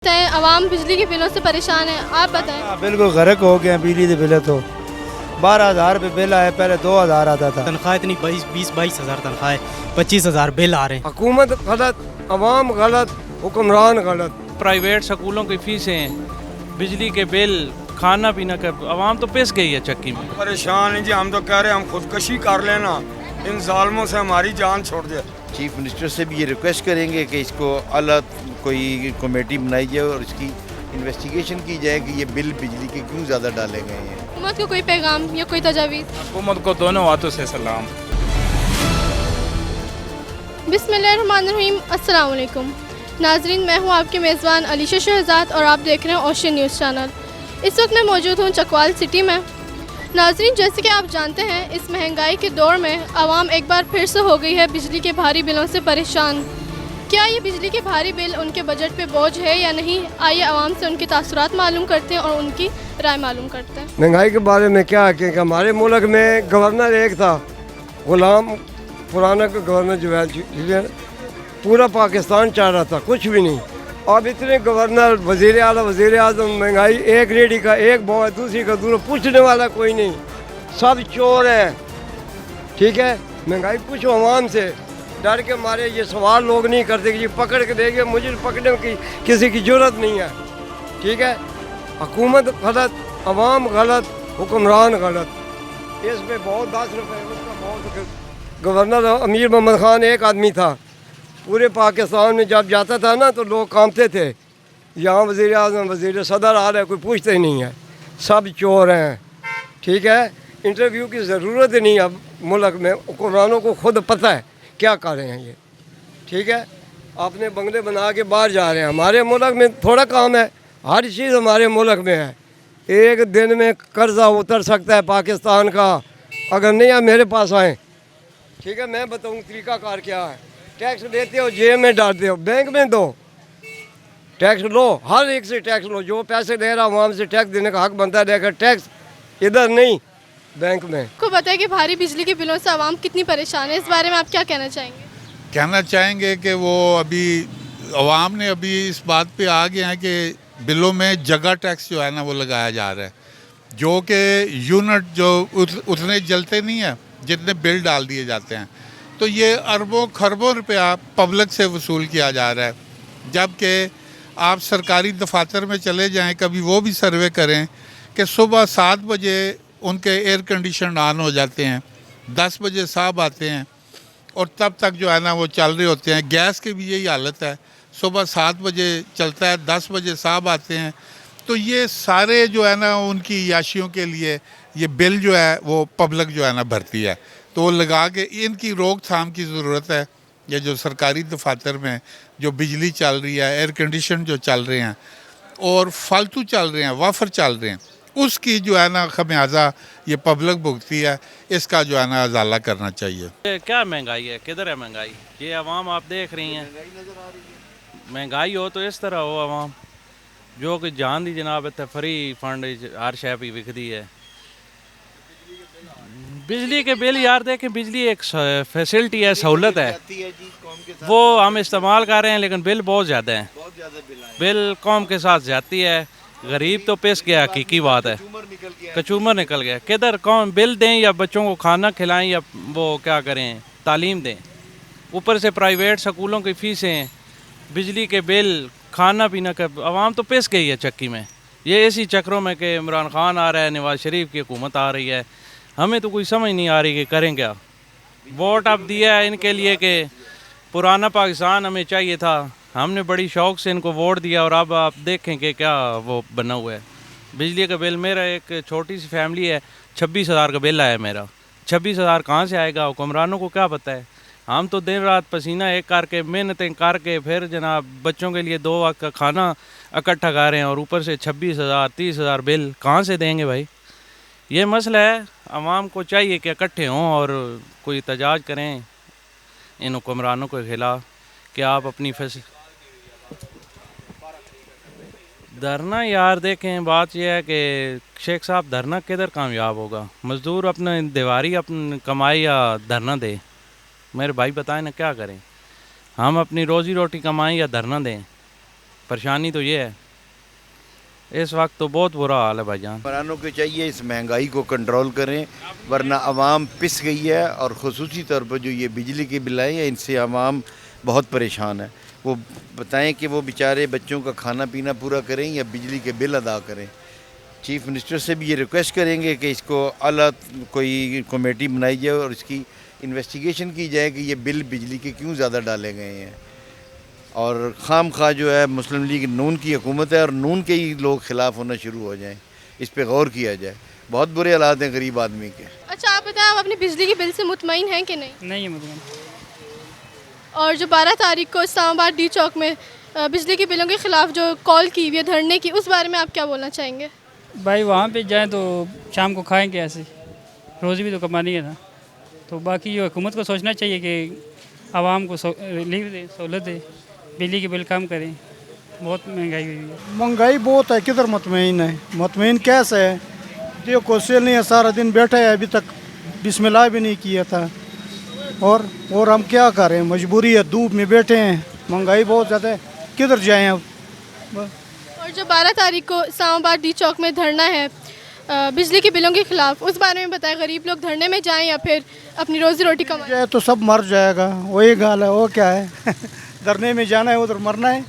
आवाम बिजली के बिलों से परेशान है, आप बताएं। बिल्कुल गर्क हो गए हैं बिजली के बिल तो 12,000 रुपये बिल आए, पहले 2,000 आता था। तनख्वाह इतनी 22 हज़ार तनख्वाह है, 25,000 बिल आ रहे हैं। हुकूमत गलत, अवाम गलत, हुक्मरान गलत। प्राइवेट स्कूलों की फीसें, बिजली के बिल, खाना पीना का, आवाम तो पिस गई है चक्की में। परेशान हैं जी, हम तो कह रहे हैं हम खुदकशी कर लेना, इन जालमों से हमारी जान छोड़ दे। चीफ मिनिस्टर से भी ये रिक्वेस्ट करेंगे कि इसको अलग कोई कमेटी बनाई जाए और इसकी इन्वेस्टिगेशन की जाए कि ये बिल बिजली के क्यों ज़्यादा डाले गए हैं। हुकूमत को कोई पैगाम या कोई तजावीज़? हुकूमत को दोनों हाथों से सलाम। बिस्मिल्लाहिर्रहमानिर्रहीम, अस्सलाम वालेकुम नाजरीन, मैं हूँ आपके मेज़बान अलीशा शहजाद और आप देख रहे हैं ओशन न्यूज़ चैनल। इस वक्त मैं मौजूद हूँ चकवाल सिटी में। नाजरीन, जैसे कि आप जानते हैं, इस महंगाई के दौर में आवाम एक बार फिर से हो गई है बिजली के भारी बिलों से परेशान। क्या ये बिजली के भारी बिल उनके बजट पे बोझ है या नहीं? आइए आवाम से उनके तासुरात मालूम करते हैं और उनकी राय मालूम करते हैं। महंगाई के बारे में क्या है कि हमारे मुल्क में गवर्नर एक था, गुलाम पुराना का गवर्नर जो है पूरा पाकिस्तान चाह रहा था, कुछ भी नहीं। अब इतने गवर्नर, वज़ीर आला, वज़ीर आज़म, महंगाई एक रेडी का एक भाव है, दूसरी का दूसरा, पूछने वाला कोई नहीं, सब चोर हैं। ठीक है, महंगाई पूछो अवाम से, डर के मारे ये सवाल लोग नहीं करते कि ये पकड़ के देंगे, मुझे पकड़ने की किसी की ज़रूरत नहीं है। ठीक है, हुकूमत गलत, अवाम गलत, हुक्मरान गलत। इस पर बहुत 10 रुपये उसका बहुत। गवर्नर अमीर मोहम्मद ख़ान एक आदमी था, पूरे पाकिस्तान में जब जाता था ना तो लोग कांपते थे। यहाँ वज़ीर आज़म, वज़ीर सदर आ रहा है, कोई पूछते ही नहीं है, सब चोर हैं। ठीक है, इंटरव्यू की ज़रूरत ही नहीं है। अब मुल्क में हुक्मरानों को खुद पता है क्या कर रहे हैं ये। ठीक है, अपने बंगले बना के बाहर जा रहे हैं। हमारे मुल्क में थोड़ा काम है, हर चीज़ हमारे मुल्क में है। एक दिन में कर्जा उतर सकता है पाकिस्तान का, अगर नहीं आप मेरे पास आएँ। ठीक है, मैं बताऊँ तरीक़ाकार क्या है। टैक्स देते हो, जेब में डालते हो, बैंक में दो, टैक्स लो, हर एक से टैक्स लो। जो पैसे दे रहा वहाँ से टैक्स देने का हक बनता है, लेकर टैक्स इधर नहीं, बैंक में। आपको पता है कि भारी बिजली के बिलों से आवाम कितनी परेशान है, इस बारे में आप क्या कहना चाहेंगे? कहना चाहेंगे कि वो अभी अवाम ने अभी इस बात पे आ गए हैं कि बिलों में जगह टैक्स जो है ना वो लगाया जा रहा है, जो कि यूनिट जो उतने जलते नहीं है जितने बिल डाल दिए जाते हैं। तो ये अरबों खरबों रुपया पब्लिक से वसूल किया जा रहा है, जबकि आप सरकारी दफातर में चले जाएं, कभी वो भी सर्वे करें कि सुबह 7 बजे उनके एयर कंडीशन ऑन हो जाते हैं, 10 बजे साहब आते हैं और तब तक जो है ना वो चल रहे होते हैं। गैस की भी यही हालत है, सुबह 7 बजे चलता है, 10 बजे साहब आते हैं। तो ये सारे जो है ना उनकी याशियों के लिए ये बिल जो है वो पब्लिक जो है ना भरती है। तो लगा के इनकी रोकथाम की ज़रूरत है। ये जो सरकारी दफातर में जो बिजली चल रही है, एयर कंडीशन जो चल रहे हैं और फालतू चल रहे हैं, वाफर चल रहे हैं, उसकी जो है ना खमियाजा ये पब्लिक भुगती है। इसका जो है ना अजाला करना चाहिए। क्या महंगाई है, किधर है महंगाई? ये आवाम आप देख रही हैं, महंगाई हो तो इस तरह हो आवाम जो कि जान दी जनाब इतने फ्री फंड हर शय भी विकदी है। बिजली के बिल यार देखें, बिजली एक फैसिलिटी है, सहूलत है, वो हम इस्तेमाल कर रहे हैं, लेकिन बिल बहुत ज़्यादा है। बिल कौम के साथ जाती है, गरीब तो पिस गया, हकीकी बात है, कचूमर निकल गया। किधर कौन बिल दें या बच्चों को खाना खिलाएं या वो क्या करें, तालीम दें। ऊपर से प्राइवेट स्कूलों की फ़ीसें, बिजली के बिल, खाना पीना का, आवाम तो पिस गई है चक्की में। ये इसी चक्रों में कि इमरान खान आ रहा है, नवाज शरीफ की हुकूमत आ रही है, हमें तो कोई समझ नहीं आ रही कि करें क्या। वोट अब दिया है इनके लिए कि पुराना पाकिस्तान हमें चाहिए था, हमने बड़ी शौक़ से इनको वोट दिया और अब आप देखें कि क्या वो बना हुआ है। बिजली का बिल, मेरा एक छोटी सी फैमिली है, 26,000 का बिल आया मेरा। 26,000 कहाँ से आएगा, हुक्मरानों को क्या पता है। हम तो दिन रात पसीना एक करके, मेहनतें करके, फिर जनाब बच्चों के लिए 2 वक्त का खाना इकट्ठा कर रहे हैं और ऊपर से 26,000 30,000 बिल कहाँ से देंगे भाई। ये मसला है, आवाम को चाहिए कि इकट्ठे हों और कोई एहतजाज करें इन हुक्मरानों के ख़िलाफ़ कि आप अपनी धरना। यार देखें, बात यह है कि शेख साहब धरना किधर कामयाब होगा। मज़दूर अपने दिवारी अपनी कमाई या धरना दे, मेरे भाई बताएं ना क्या करें। हम अपनी रोज़ी रोटी कमाएं या धरना दें। परेशानी तो ये है, इस वक्त तो बहुत बुरा हाल है भाईजान। हुक्मरानों को चाहिए इस महंगाई को कंट्रोल करें, वरना आवाम पिस गई है। और ख़ुसूसी तौर पर जो ये बिजली के बिल आए हैं, इनसे आवाम बहुत परेशान है। वो बताएं कि वो बेचारे बच्चों का खाना पीना पूरा करें या बिजली के बिल अदा करें। चीफ मिनिस्टर से भी ये रिक्वेस्ट करेंगे कि इसको अलग कोई कमेटी बनाई जाए और इसकी इन्वेस्टिगेशन की जाए कि ये बिल बिजली के क्यों ज़्यादा डाले गए हैं। और खाम खा जो है मुस्लिम लीग नून की हुकूमत है और नून के ही लोग ख़िलाफ़ होना शुरू हो जाएं, इस पे गौर किया जाए। बहुत बुरे हालात हैं गरीब आदमी के। अच्छा आप बताएं, आप अपनी बिजली के बिल से मुतमईन हैं कि नहीं? नहीं है मुतमईन। और जो 12 तारीख को इस्लामाबाद डी चौक में बिजली के बिलों के ख़िलाफ़ जो कॉल की हुई है धरने की, उस बारे में आप क्या बोलना चाहेंगे? भाई वहाँ पे जाएं तो शाम को खाएंगे ऐसे, रोज़ी भी तो कमानी है ना। तो बाकी जो हुकूमत को सोचना चाहिए कि आवाम को रिलीफ दे, सहूलत दे, बिजली के बिल कम करें। बहुत महंगाई हुई है। महंगाई बहुत है, किधर मुतमईन है? मुतमईन कैसे है? जो क्वेश्चन नहीं है, सारा दिन बैठे है, अभी तक बिस्मिल्लाह भी नहीं किया था। और हम क्या करें, मजबूरी है, धूप में बैठे हैं, महंगाई बहुत ज़्यादा है, किधर जाएं अब? और जो 12 तारीख को इस्लामाबाद डी चौक में धरना है बिजली के बिलों के ख़िलाफ़, उस बारे में बताएं। गरीब लोग धरने में जाएं या फिर अपनी रोज़ी रोटी कमाएं? जाए तो सब मर जाएगा, वही गाल है, वो क्या है धरने में जाना है, उधर मरना है,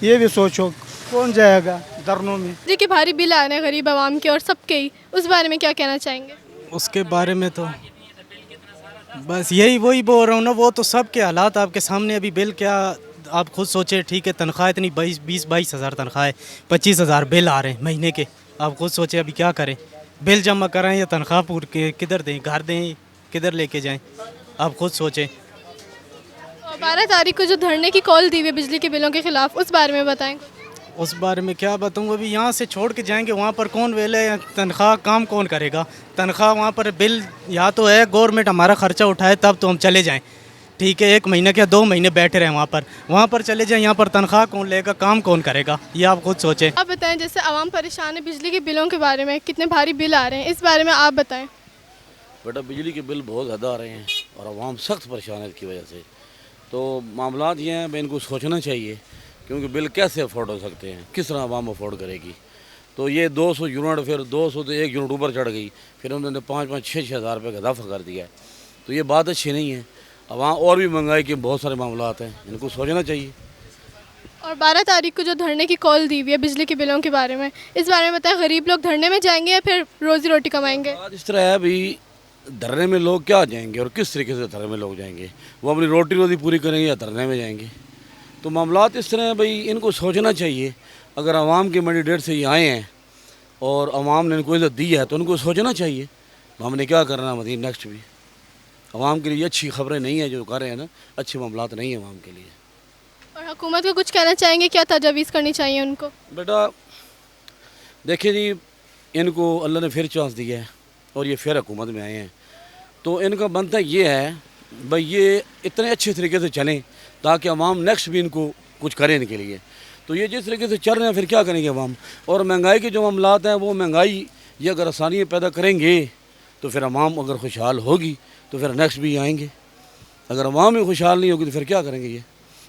ये भी सोचो। कौन जाएगा धरनों में? बिजली के भारी बिल आ रहे हैं गरीब आवाम के और सबके ही, उस बारे में क्या कहना चाहेंगे? उसके बारे में तो बस यही वही बोल रहा हूँ ना, वो तो सब के हालात आपके सामने। अभी बिल क्या आप खुद सोचे, ठीक है तनख्वाह इतनी 20-22 हज़ार तनख्वाह है, 25 हज़ार बिल आ रहे हैं महीने के। आप खुद सोचे अभी क्या करें, बिल जमा कराएं या तनख्वाह पूरी के किधर दें, घर दें, किधर लेके जाएं, आप खुद सोचें। 12 तारीख को जो धरने की कॉल दी हुई है बिजली के बिलों के ख़िलाफ़, उस बारे में बताएं। उस बारे में क्या बताऊँ, अभी यहाँ से छोड़ के जाएंगे, वहाँ पर कौन वेले, तनख्वाह काम कौन करेगा? तनख्वाह वहाँ पर बिल या तो है गवर्नमेंट हमारा ख़र्चा उठाए तब तो हम चले जाएं, ठीक है 1 महीने के 2 महीने बैठे रहें वहाँ पर चले जाएं, यहाँ पर तनख्वाह कौन लेगा, काम कौन करेगा, ये आप खुद सोचें। आप बताएं, जैसे आवाम परेशान है बिजली के बिलों के बारे में, कितने भारी बिल आ रहे हैं, इस बारे में आप बताएं। बेटा बिजली के बिल बहुत ज़्यादा आ रहे हैं और आवाम सख्त परेशान है इसकी वजह से। तो मामलात ये हैं, इनको सोचना चाहिए, क्योंकि बिल कैसे अफोर्ड हो सकते हैं, किस तरह आवाम अफोर्ड करेगी। तो ये 200 यूनिट, फिर 200 तो 1 यूनिट ऊपर चढ़ गई, फिर उन्होंने 5-5, 6-6 हज़ार रुपये का इजाफा कर दिया है। तो ये बात अच्छी नहीं है। वहाँ और भी महंगाई के बहुत सारे मामलात हैं, इनको सोचना चाहिए। और 12 तारीख को जो धरने की कॉल दी हुई है बिजली के बिलों के बारे में, इस बारे में बताएं। गरीब लोग धरने में जाएंगे या फिर रोज़ी रोटी कमाएंगे? बात इस तरह है भाई, धरने में लोग क्या जाएंगे और किस तरीके से धरने में लोग जाएंगे? वो अपनी रोजी पूरी करेंगे या धरने में जाएंगे? तो मामलात इस तरह है भाई, इनको सोचना चाहिए। अगर आवाम के मैंडेट से ये आए हैं और आवाम ने इनको इज्जत दी है तो उनको सोचना चाहिए हमने क्या करना मज़ीद नेक्स्ट भी। आवाम के लिए अच्छी खबरें नहीं है जो कर रहे हैं ना, अच्छे मामलात नहीं है आवाम के लिए। और हुकूमत को कुछ कहना चाहेंगे, क्या तजवीज़ करनी चाहिए उनको? बेटा देखिए जी, इनको अल्लाह ने फिर चांस दिया है और ये फिर हुकूमत में आए हैं, तो इनका बनता ये है भाई ये इतने अच्छे तरीके से चलें ताकि अवाम नेक्स्ट भी इनको कुछ करें इनके लिए। तो ये जिस तरीके से चल रहे हैं फिर क्या करेंगे अवाम? और महंगाई के जो मामलात हैं वो महंगाई ये अगर आसानियाँ पैदा करेंगे तो फिर अवाम अगर खुशहाल होगी तो फिर नेक्स्ट भी आएंगे। अगर अवाम ही खुशहाल नहीं होगी तो फिर क्या करेंगे ये?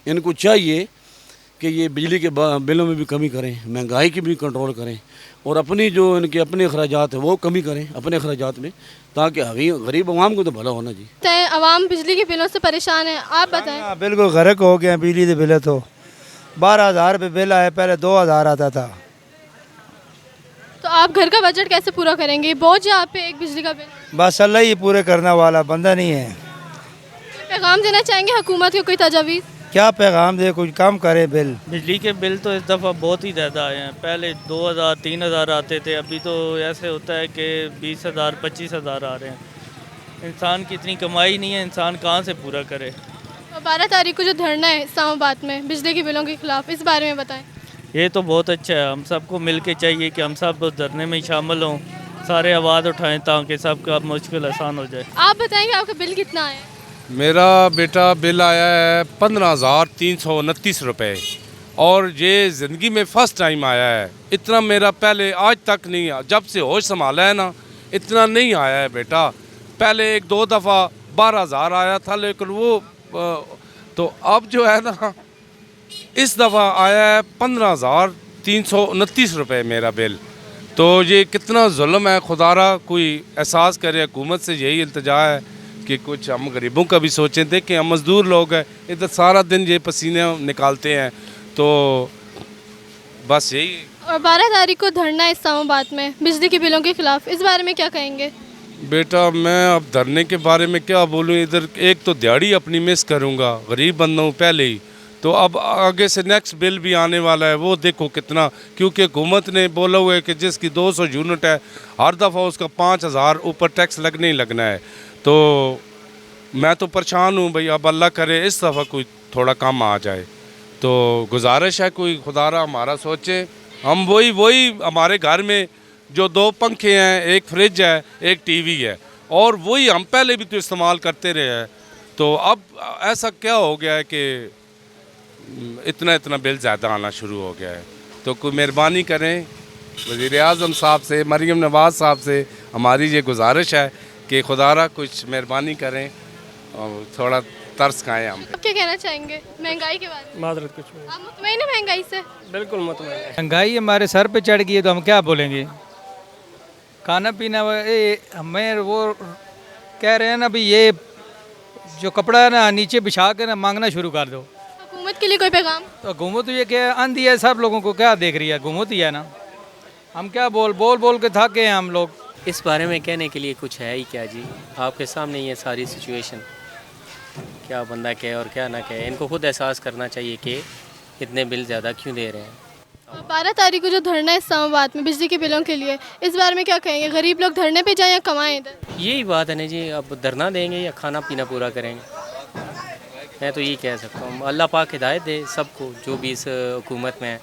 इनको चाहिए कि ये बिजली के बिलों में भी कमी करें, महंगाई की भी कंट्रोल करें और अपनी जो इनके अपने अखराजात हैं वो कमी करें अपने अखराजात में, ताकि हमें गरीब आवाम को तो भला होना जी। आवाम बिजली के बिलों से परेशान है, आप बताएं। बिल्कुल गरक हो गया बिजली के बिल। तो 12,000 रुपये बिल आए, पहले 2,000 आता था। तो आप घर का बजट कैसे पूरा करेंगे? बोझ है आप पे एक बिजली का बिल। बस अल्लाह ही पूरे करने वाला, बंदा नहीं है। पैगाम देना चाहेंगे हुकूमत को, कोई तजवीज़? क्या पैगाम दे, कुछ कम करे बिल। बिजली के बिल तो इस दफ़ा बहुत ही ज़्यादा आए हैं। पहले 2,000 3,000 आते थे, अभी तो ऐसे होता है कि 20,000 25,000 आ रहे हैं। इंसान की इतनी कमाई नहीं है, इंसान कहाँ से पूरा करे। और 12 तारीख को जो धरना है इस्लामाबाद में बिजली के बिलों के खिलाफ, इस बारे में बताएं। ये तो बहुत अच्छा है, हम सबको मिल के चाहिए कि हम सब धरने में शामिल हों, सारे आवाज़ उठाएं ताकि सबका मुश्किल आसान हो जाए। आप बताएंगे आपका बिल कितना आया? मेरा बेटा बिल आया है 15,329 रुपये और ये ज़िंदगी में फ़र्स्ट टाइम आया है। इतना मेरा पहले आज तक नहीं, जब से होश संभाला है ना, इतना नहीं आया है बेटा। पहले 1-2 दफ़ा 12,000 आया था, लेकिन वो तो अब जो है ना इस दफ़ा आया है 15,329 रुपये मेरा बिल। तो ये कितना जुल्म है, खुदारा कोई एहसास करे। हुकूमत से यही इल्तिजा है कि कुछ हम गरीबों का भी सोचें। देखें हम मज़दूर लोग हैं, इधर सारा दिन ये पसीने निकालते हैं, तो बस यही। और 12 तारीख को धरना है इस्लामाबाद में बिजली के बिलों के खिलाफ, इस बारे में क्या कहेंगे? बेटा मैं अब धरने के बारे में क्या बोलूँ। इधर एक तो दिहाड़ी अपनी मिस करूँगा, गरीब बंदा हूँ पहले ही, तो अब आगे से नेक्स्ट बिल भी आने वाला है, वो देखो कितना। क्योंकि हुकूमत ने बोला हुआ है कि जिसकी 200 यूनिट है हर दफ़ा उसका 5,000 ऊपर टैक्स लगने ही लगना है। तो मैं तो परेशान हूँ भाई। अब अल्लाह करे इस दफ़ा कोई थोड़ा कम आ जाए। तो गुजारिश है कोई खुदारा हमारा सोचे। हम वही हमारे घर में जो 2 पंखे हैं, एक फ्रिज है, एक टीवी है, और वही हम पहले भी तो इस्तेमाल करते रहे हैं। तो अब ऐसा क्या हो गया है कि इतना बिल ज़्यादा आना शुरू हो गया है। तो कोई मेहरबानी करें, वज़ीर-ए-आज़म साहब से, मरीम नवाज़ साहब से हमारी ये गुजारिश है कि खुदारा कुछ मेहरबानी करें और थोड़ा तरस खाएँ हम। आप क्या कहना चाहेंगे महंगाई के बारे में? माजरत कुछ आप मुतमईन हैं महंगाई से? बिल्कुल मुतमईन है। महंगाई हमारे सर पे चढ़ गई है तो हम क्या बोलेंगे। खाना पीना हमें वो कह रहे हैं ना, भाई ये जो कपड़ा है ना नीचे बिछा कर ना मांगना शुरू कर दो। हुकूमत के लिए कोई पैगाम? तो हुकूमत ये क्या आंधी है, सब लोगों को क्या देख रही है, हुकूमत ही है ना। हम क्या बोल के थके हैं हम लोग। इस बारे में कहने के लिए कुछ है ही क्या जी, आपके सामने ये सारी सिचुएशन, क्या बंदा कहे और क्या ना कहे। इनको खुद एहसास करना चाहिए कि इतने बिल ज़्यादा क्यों दे रहे हैं। 12 तारीख को जो धरना है इस्लामाबाद में बिजली के बिलों के लिए, इस बारे में क्या कहेंगे? गरीब लोग धरने पे जाएं या कमाएं इधर? यही बात है ना जी, अब धरना देंगे या खाना पीना पूरा करेंगे। मैं तो यही कह सकता हूँ, अल्लाह पाक हिदायत दे सबको जो भी इस हुकूमत में है,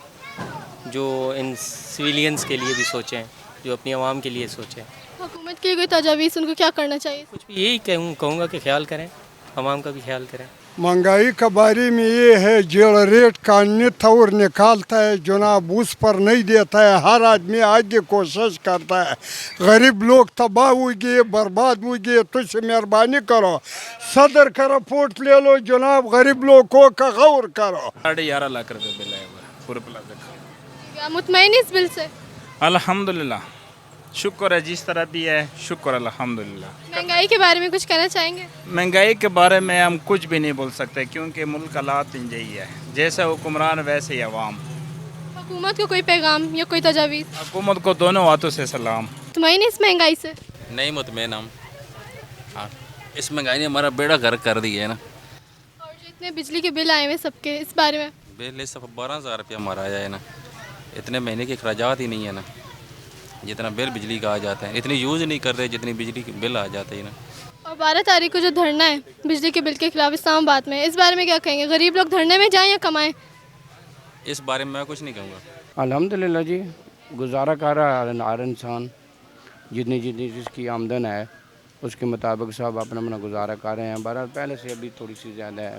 जो इन सिविलियंस के लिए भी सोचें, जो अपनी आवाम के लिए सोचें। हुकूमत की कोई तजावीज़, उनको क्या करना चाहिए? कुछ भी यही कहूँगा कि ख्याल करें, आवाम का भी ख्याल करें। महंगाई के बारे में ये है, जो रेट का नित और निकालता है जनाब उस पर नहीं देता है। हर आदमी आगे कोशिश करता है, गरीब लोग तबाह हो गए, बर्बाद हो गए। तुझसे मेहरबानी करो, सदर का रिपोर्ट ले लो जनाब, गरीब लोग को गौर करो। 11.5 लाख रुपये बिल है पूरे प्रोजेक्ट। क्या मुतमईन इस बिल से? अल्हम्दुलिल्लाह, शुक्र है, जिस तरह भी है शुक्र अल्हम्दुलिल्लाह। महंगाई के बारे में कुछ कहना चाहेंगे? महंगाई के बारे में हम कुछ भी नहीं बोल सकते, क्योंकि मुल्क हालात यही है, जैसे हुक्मरान वैसे ही अवाम। हुकूमत को कोई पैगाम या कोई तजावीज़? हुकूमत को दोनों हाथों से सलाम। मुतमईन इस महंगाई से? नहीं मुतमईन हम। हाँ, इस महंगाई ने हमारा बेड़ा गर्क कर दिया है ना। और जो इतने बिजली के बिल आए हुए सबके, इस बारे में? बिल इस 12,000 रुपया हमारा आया है ना। इतने महीने के अखराजात ही नहीं है ना, जितना बिल बिजली का आ जाता है। इतनी यूज़ नहीं करते जितनी बिजली के बिल आ जाते हैं ना। और 12 तारीख को जो धरना है बिजली के बिल के खिलाफ इस्लामाबाद में, इस बारे में क्या कहेंगे? गरीब लोग धरने में जाएं या कमाएं? इस बारे में मैं कुछ नहीं कहूँगा। अल्हम्दुलिल्लाह जी, गुजारा कर रहा है हर इंसान, जितनी जिसकी आमदन है उसके मुताबिक सब अपना गुजारा कर रहे हैं। बहरहाल पहले से अभी थोड़ी सी ज़्यादा है।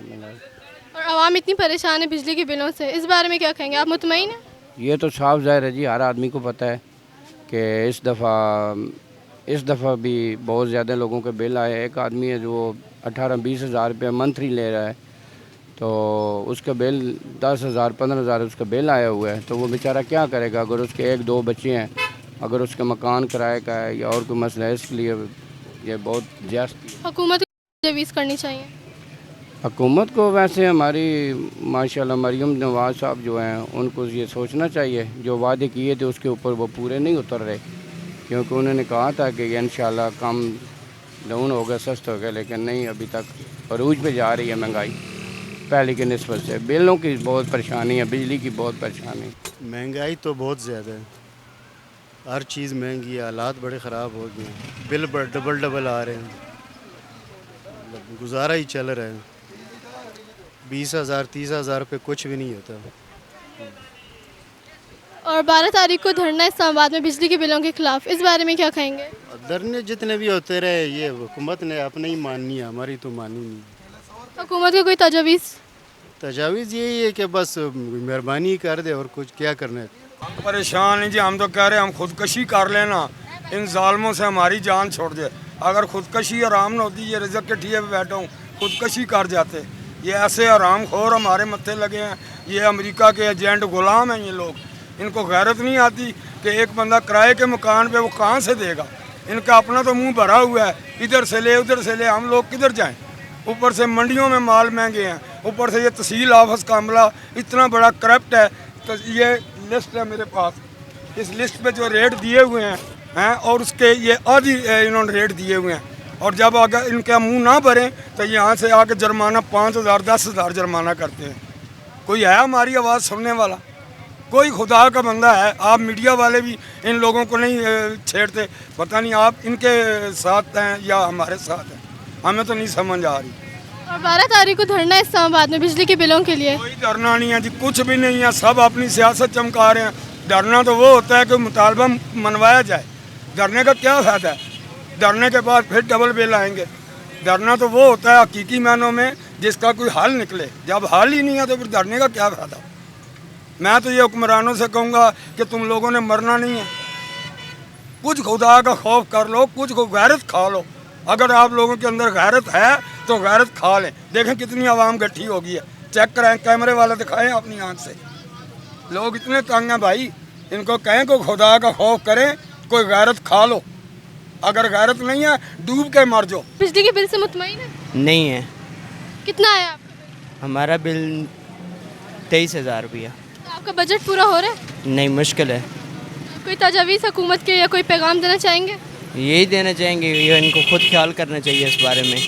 और आवाम इतनी परेशान है बिजली के बिलों से, इस बारे में क्या कहेंगे? आप मुतमईन हैं? ये तो साफ ज़ाहिर है जी, हर आदमी को पता है कि इस दफ़ा भी बहुत ज़्यादा लोगों के बिल आए। एक आदमी है जो 18-20 हज़ार रुपये मंथली ले रहा है, तो उसका बिल 10,000 15,000 उसका बिल आया हुआ है। तो वो बेचारा क्या करेगा? अगर उसके 1-2 बच्चे हैं, अगर उसका मकान किराए का है या और कोई मसला है, इसलिए ये बहुत ज्यादा। हुकूमत को तजवीज़ करनी चाहिए। हुकूमत को वैसे हमारी माशाल्लाह मरीम नवाज़ साहब जो हैं उनको ये सोचना चाहिए, जो वादे किए थे उसके ऊपर वो पूरे नहीं उतर रहे। क्योंकि उन्होंने कहा था कि इंशाल्लाह कम डाउन होगा, सस्ता होगा, लेकिन नहीं, अभी तक अरूज पे जा रही है महंगाई पहले की निस्बत से। बिलों की बहुत परेशानी है, बिजली की बहुत परेशानी। महंगाई तो बहुत ज़्यादा है, हर चीज़ महंगी है, हालात बड़े ख़राब हो गए, बिल डबल आ रहे हैं, गुजारा ही चल रहा है। 20,000 30,000 रुपये कुछ भी नहीं होता। और 12 तारीख को धरना इस्लामाबाद में बिजली के बिलों के खिलाफ, इस बारे में क्या कहेंगे? धरने जितने भी होते रहे, ये हुकूमत ने अपने ही माननी है, हमारी तो मानी नहीं। हुकूमत की कोई तजावीज़ यही है कि बस मेहरबानी कर दे, और कुछ क्या करना है। हम परेशान हैं जी, हम तो कह रहे हैं हम खुदकशी कर लेना, इन जालमों से हमारी जान छोड़ दे। अगर खुदकशी आराम न होती, ये रिज़्क़ के ठिए पे बैठा हूँ, खुदकशी कर जाते, ये ऐसे आराम खोर हमारे मत्थे लगे हैं, ये अमेरिका के एजेंट गुलाम हैं ये लोग। इनको गैरत नहीं आती कि एक बंदा किराए के मकान पे वो कहाँ से देगा। इनका अपना तो मुंह भरा हुआ है, इधर से ले उधर से ले, हम लोग किधर जाएं। ऊपर से मंडियों में माल महंगे हैं, ऊपर से ये तहसील ऑफिस का अमला इतना बड़ा करप्ट है। तो ये लिस्ट है मेरे पास, इस लिस्ट पे जो रेट दिए हुए हैं और उसके ये आधी इन्होंने रेट दिए हुए हैं। और जब अगर इनका मुंह ना भरें तो यहाँ से आके जुर्माना 5,000 10,000 जुर्माना करते हैं। कोई है हमारी आवाज़ सुनने वाला? कोई खुदा का बंदा है? आप मीडिया वाले भी इन लोगों को नहीं छेड़ते। पता नहीं आप इनके साथ हैं या हमारे साथ हैं, हमें तो नहीं समझ आ रही। और 12 तारीख को धरना है इस्लामाबाद में बिजली के बिलों के लिए। कोई धरना नहीं है जी, कुछ भी नहीं है, सब अपनी सियासत चमका रहे हैं। धरना तो वो होता है कि मुतालबा मनवाया जाए। धरने का क्या फ़ायदा है? धरने के बाद फिर डबल बिल आएंगे। धरना तो वो होता है हकीकी मायनों में जिसका कोई हल निकले। जब हल ही नहीं है तो फिर धरने का क्या फ़ायदा? मैं तो ये हुक्मरानों से कहूँगा कि तुम लोगों ने मरना नहीं है, कुछ खुदा का खौफ कर लो, कुछ को गैरत खा लो। अगर आप लोगों के अंदर गैरत है तो गैरत खा लें। देखें कितनी आवाम गट्ठी हो गई है, चेक कराएं, कैमरे वाले दिखाएं अपनी आँख से। लोग इतने तंग हैं भाई, इनको कहें को खुदा का खौफ करें, कोई गैरत खा लो। अगर गैरत नहीं है डूब के मर जाओ। बिजली के बिल से मुतमईन है? नहीं है। कितना आया आपका? हमारा बिल 23,000 रुपया। आपका बजट पूरा हो रहा है? नहीं, मुश्किल है। कोई तजावीज़ हुकूमत के या कोई पैगाम देना चाहेंगे? यही देना चाहेंगे, ये इनको खुद ख्याल करना चाहिए इस बारे में।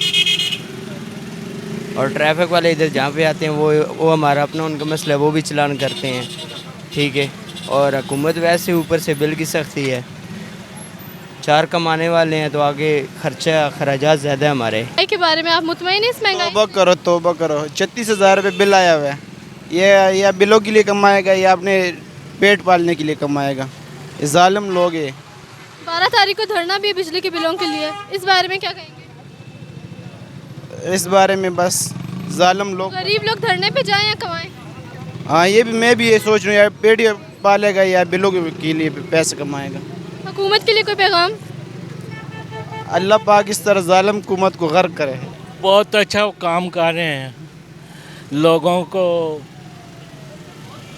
और ट्रैफिक वाले इधर जहाँ पे आते हैं वो हमारा अपना उनका मसला है, वो भी चलान करते हैं, ठीक है। और हुकूमत वैसे ऊपर से बिल की सख्ती है। 4 कमाने वाले हैं तो आगे खर्चा खराजात ज़्यादा है हमारे। के बारे में आप मुतमईन हैं इस महंगाई? तौबा करो 36,000 रुपये बिल आया हुआ है। ये या बिलों के लिए कमाएगा या अपने पेट पालने के लिए कमाएगा। ये जालिम लोग हैं। 12 तारीख को धरना भी है बिजली के बिलों के लिए, इस बारे में क्या कहेंगे? इस बारे में बस जालिम लोग, गरीब लोग धरने पे जाएं या कमाएं? हाँ, ये भी मैं भी ये सोच रहा हूँ, या पेट पालेगा या बिलों के लिए पैसे कमाएगा। हुकूमत के लिए कोई पैगाम? अल्लाह पाक इस तरह जालिम हुकूमत को गर्क करे। बहुत अच्छा काम कर रहे हैं, लोगों को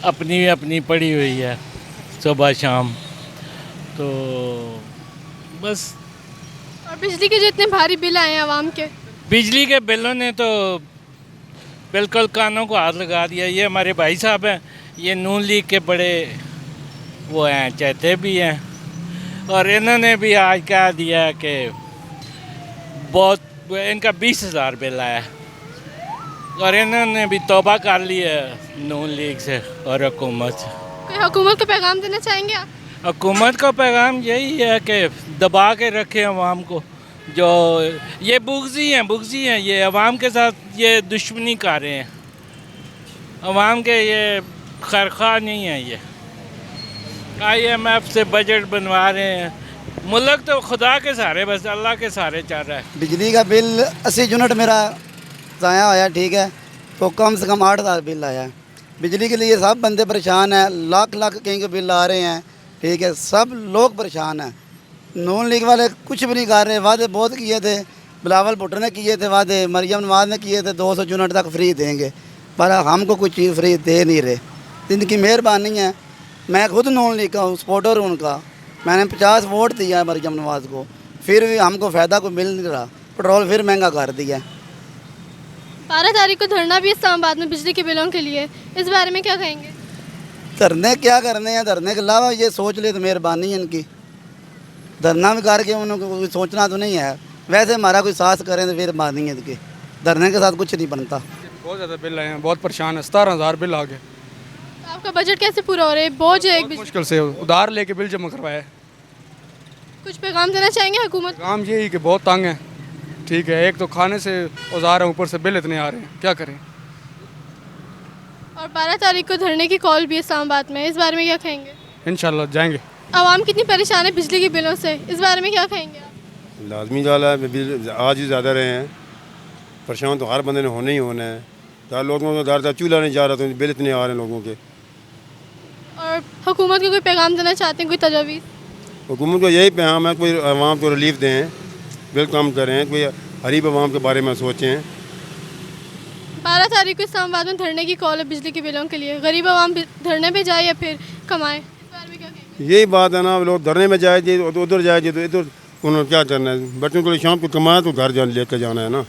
अपनी अपनी पड़ी हुई है सुबह शाम, तो बस। और बिजली के जो इतने भारी बिल आए हैं आवाम के, बिजली के बिलों ने तो बिल्कुल कानों को हाथ लगा दिया। ये हमारे भाई साहब हैं, ये नून लीग के बड़े वो हैं, चाहते भी हैं, और इन्होंने भी आज कह दिया कि बहुत इनका 20,000 बिल आया, और इन्होंने भी तौबा कर लिया नून लीग से और हुकूमत से। कोई हुकूमत को पैगाम देना चाहेंगे आप? हुकूमत का पैगाम यही है कि दबा के रखे अवाम को। जो ये बुग़्ज़ी हैं, ये अवाम के साथ ये दुश्मनी कर रहे हैं, अवाम के ये खैरख्वाह नहीं है। ये IMF से बजट बनवा रहे हैं, मुल्क तो खुदा के सहारे, बस अल्लाह के सहारे चल रहा है। बिजली का बिल 80 यूनिट मेरा ज़ाया आया, ठीक है, तो कम से कम 8,000 बिल आया। बिजली के लिए सब बंदे परेशान हैं, लाख लाख कहीं के बिल आ रहे हैं, ठीक है, सब लोग परेशान हैं। नून लीग वाले कुछ भी नहीं कर रहे। वादे बहुत किए थे, बिलावल भुट्टो ने किए थे वादे, मरियम नवाज ने किए थे 200 यूनिट तक फ्री देंगे, पर हमको कुछ चीज़ फ्री दे नहीं रहे। इनकी मेहरबानी है। मैं खुद नून लीग का हूँ, सपोर्टर हूँ उनका। मैंने 50 वोट दिया है मरियम नवाज को, फिर भी हमको फ़ायदा कोई मिल नहीं रहा। पेट्रोल फिर महंगा कर दिया। 12 तारीख को धरना भी इस्लामाबाद में बिजली के बिलों के लिए, इस बारे में क्या कहेंगे? धरने क्या करने हैं, धरने के अलावा ये सोच ले तो मेहरबानी है इनकी। धरना भी करके उनको कोई सोचना तो नहीं है। वैसे हमारा कोई साथ करें तो फिर बात नहीं है इनकी। धरने के साथ कुछ नहीं बनता। बहुत ज़्यादा बिल आए हैं, बहुत परेशान है। 17,000 बिल आ गए। आपका बजट कैसे पूरा हो रहा है? बोझ है एक मुश्किल से उधार लेके बिल जमा करवाया। कुछ पैगाम देना चाहेंगे हुकूमत? काम यही कि बहुत तंग है, ठीक है। एक तो खाने से औजार है, ऊपर से बिल इतने आ रहे हैं, क्या करें। और 12 तारीख को धरने की कॉल भी इस्लामाबाद में, इस बारे में क्या कहेंगे? इंशाल्लाह जाएंगे। आवाम कितनी परेशान है बिजली के बिलों से, इस बारे में क्या कहेंगे आप? लाजमी वाला है, बिल आज ही ज़्यादा रहे हैं। परेशान तो हर बंदे ने होना ही होना है। तो लोगों को दार चूल्हा नहीं जा रहा, तो बिल इतने आ रहे हैं लोगों के। और हुकूमत को कोई पैगाम देना चाहते हैं, कोई तजावीज़? हुकूमत को यही पैगाम है, कोई आवाम को रिलीफ दें, बिल कम करें, कोई गरीब आवाम के बारे में सोचें। 12 तारीख को इस्लामाबाद में धरने की कॉल है बिजली के बिलों के लिए। गरीब आवाम धरने पे जाए या फिर कमाए? यही बात है ना, लोग धरने में जाए जी तो उधर जाए जी तो इधर, उन्होंने क्या करना है? बच्चों को शाम को कमाया तो घर जान लेकर जाना है ना।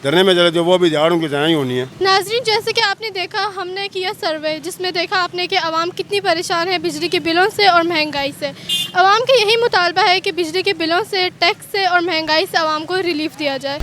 धरने में चले तो वो भी झाड़ों की जाए ही होनी है। नाजरीन, जैसे कि आपने देखा, हमने किया सर्वे जिसमें देखा आपने कि आवाम कितनी परेशान है बिजली के बिलों से और महंगाई से। आवाम का यही मुतालबा है कि बिजली के बिलों से, टैक्स से और महंगाई से आवाम को रिलीफ दिया जाए।